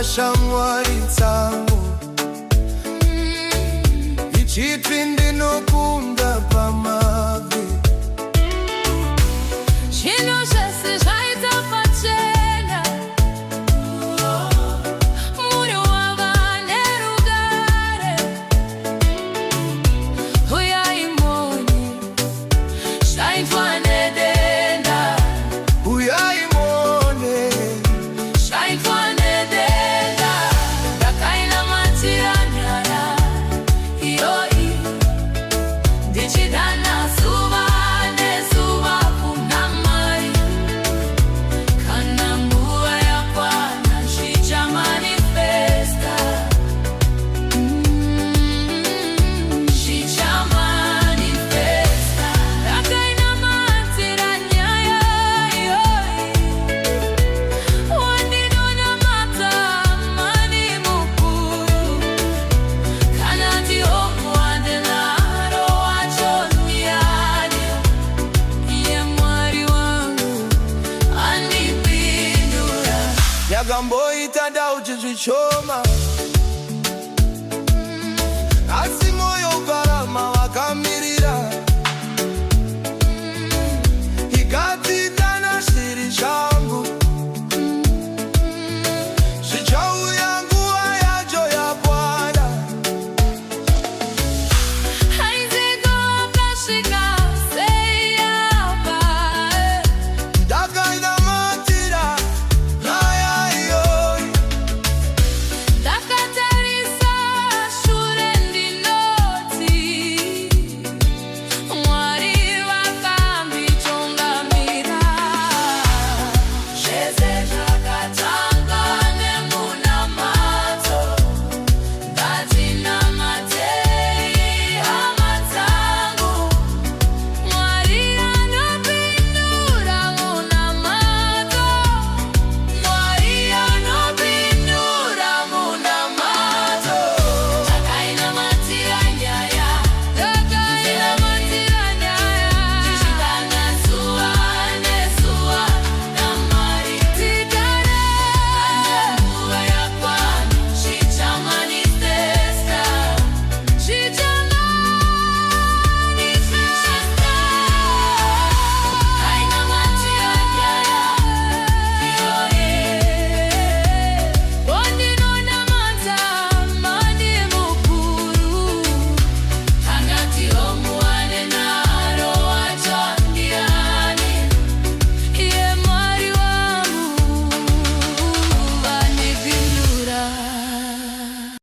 shamwari nsango ichitwa ndinokunda pamavi Chinhu zvese zvaita pachena muri wava nerugare uyai moni zvaitwa nedenda uyai mone zvaitwa nedenda ndakainamatira nyaya iyoyi ndichidana zuva nezuva kuna Mwari kana nguva yakwana zvichamanifesta zvichamanifesta ndakainamatira nyaya iyoyi wandinonamata Mwari mukuru kana ndihomu wandenaro wacho ndiani iye Mwari wangu andipindura yakamboita ndauti zvichoma asi moyo ukarama wakamirira ikatitana shiri shangu zvichauya nguva yacho yakwana Haizigo akasvika sei apa ndakainamatira nyaya iyoyi ndakatarisa shure ndinoti Mwari vakambitungamira zvese